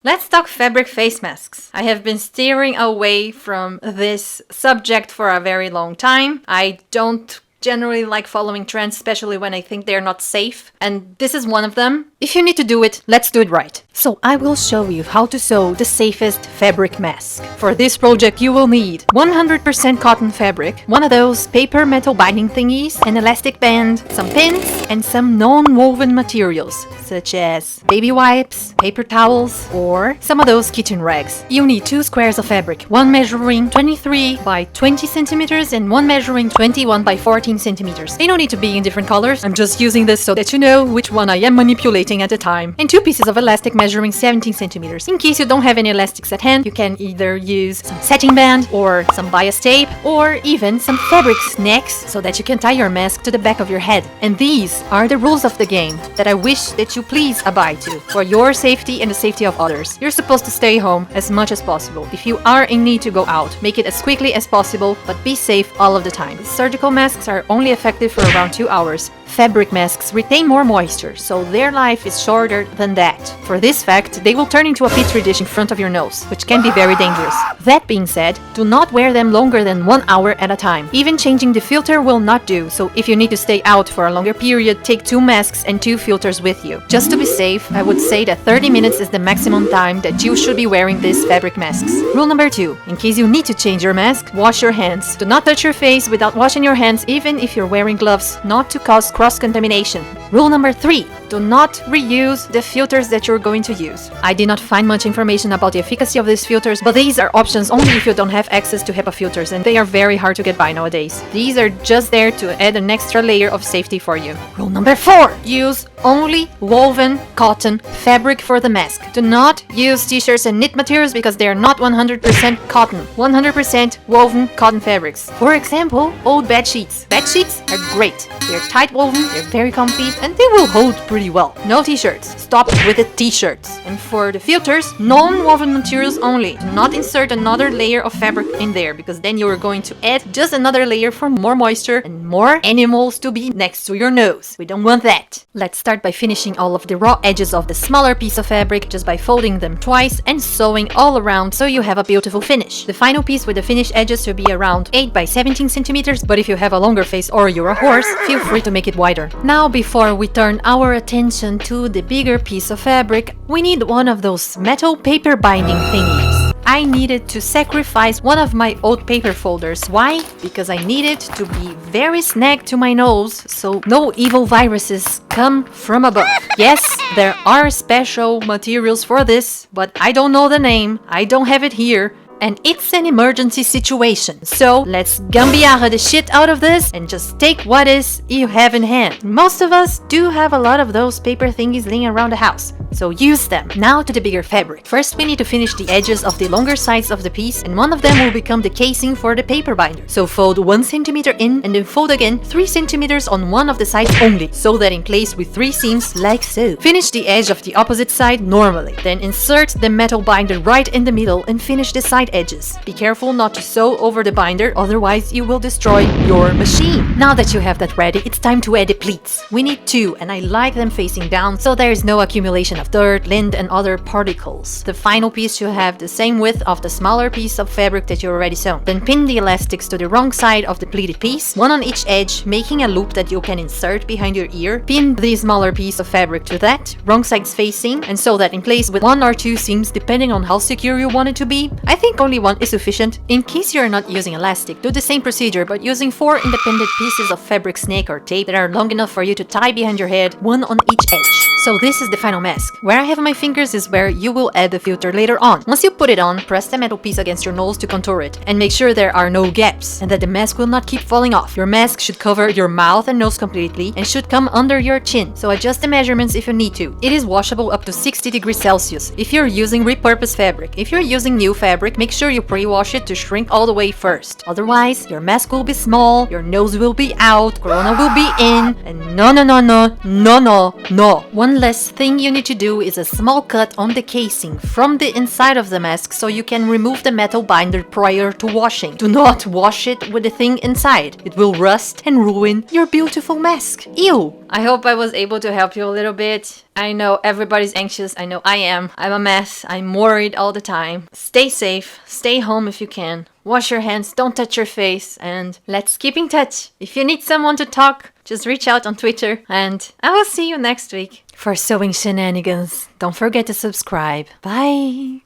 Let's talk fabric face masks. I have been steering away from this subject for a very long time. I don't generally like following trends, especially when I think they're not safe. And this is one of them. If you need to do it, let's do it right. So I will show you how to sew the safest fabric mask. For this project, you will need 100% cotton fabric, one of those paper metal binding thingies, an elastic band, some pins, and some non-woven materials, such as baby wipes, paper towels, or some of those kitchen rags. You need 2 squares of fabric, one measuring 23 by 20 centimeters and one measuring 21 by 14 centimeters. They don't need to be in different colors. I'm just using this so that you know which one I am manipulating at the time. And 2 pieces of elastic measuring 17 centimeters. In case you don't have any elastics at hand, you can either use some setting band or some bias tape or even some fabric snacks so that you can tie your mask to the back of your head. And these are the rules of the game that I wish that you please abide to for your safety and the safety of others. You're supposed to stay home as much as possible. If you are in need to go out, make it as quickly as possible, but be safe all of the time. Surgical masks are only effective for around 2 hours. Fabric masks retain more moisture, so their life is shorter than that. For this fact, they will turn into a petri dish in front of your nose, which can be very dangerous. That being said, do not wear them longer than 1 hour at a time. Even changing the filter will not do, so if you need to stay out for a longer period, take 2 masks and 2 filters with you. Just to be safe, I would say that 30 minutes is the maximum time that you should be wearing these fabric masks. Rule number 2. In case you need to change your mask, wash your hands. Do not touch your face without washing your hands, even if you're wearing gloves, not to cause cross-contamination. Rule number 3. Do not reuse the filters that you're going to use. I did not find much information about the efficacy of these filters, but these are options only if you don't have access to HEPA filters, and they are very hard to get by nowadays. These are just there to add an extra layer of safety for you. Rule number 4. Use only woven cotton fabric for the mask. Do not use t-shirts and knit materials because they are not 100% cotton. 100% woven cotton fabrics. For example, old bed sheets. Bed sheets are great. They're tight woven, they're very comfy, and they will hold pretty well. No t-shirts. Stop with the t-shirts. And for the filters, non-woven materials only. Do not insert another layer of fabric in there because then you are going to add just another layer for more moisture and more animals to be next to your nose. We don't want that. Let's start by finishing all of the raw edges of the smaller piece of fabric just by folding them twice and sewing all around so you have a beautiful finish. The final piece with the finished edges should be around 8 by 17 centimeters, but if you have a longer face or you're a horse, feel free to make it wider. Now, before we turn our attention to the bigger piece of fabric, we need one of those metal paper binding thingies. I needed to sacrifice one of my old paper folders. Why? Because I needed to be very snug to my nose so no evil viruses come from above. Yes, there are special materials for this, but I don't know the name, I don't have it here. And it's an emergency situation. So let's gambiarra the shit out of this and just take what is you have in hand. Most of us do have a lot of those paper thingies laying around the house, so use them. Now to the bigger fabric. First, we need to finish the edges of the longer sides of the piece, and one of them will become the casing for the paper binder. So fold 1 centimeter in and then fold again 3 centimeters on one of the sides only. Sew that in place with 3 seams like so. Finish the edge of the opposite side normally. Then insert the metal binder right in the middle and finish the side edges. Be careful not to sew over the binder, otherwise you will destroy your machine. Now that you have that ready, it's time to add the pleats. We need 2, and I like them facing down so there is no accumulation of dirt, lint, and other particles. The final piece should have the same width of the smaller piece of fabric that you already sewn. Then pin the elastics to the wrong side of the pleated piece, one on each edge, making a loop that you can insert behind your ear. Pin the smaller piece of fabric to that, wrong sides facing, and sew that in place with 1 or 2 seams depending on how secure you want it to be. I think only 1 is sufficient. In case you're not using elastic, do the same procedure but using 4 independent pieces of fabric snake or tape that are long enough for you to tie behind your head, 1 on each edge. So this is the final mask. Where I have my fingers is where you will add the filter later on. Once you put it on, press the metal piece against your nose to contour it and make sure there are no gaps and that the mask will not keep falling off. Your mask should cover your mouth and nose completely and should come under your chin, so adjust the measurements if you need to. It is washable up to 60 degrees Celsius if you're using repurposed fabric. If you're using new fabric, make sure you pre-wash it to shrink all the way first. Otherwise, your mask will be small, your nose will be out, corona will be in, and no. One last thing you need to do is a small cut on the casing from the inside of the mask so you can remove the metal binder prior to washing. Do not wash it with the thing inside. It will rust and ruin your beautiful mask. Ew! I hope I was able to help you a little bit. I know everybody's anxious. I know I am. I'm a mess. I'm worried all the time. Stay safe. Stay home if you can. Wash your hands. Don't touch your face. And let's keep in touch. If you need someone to talk, just reach out on Twitter. And I will see you next week for Sewing Shenanigans. Don't forget to subscribe. Bye.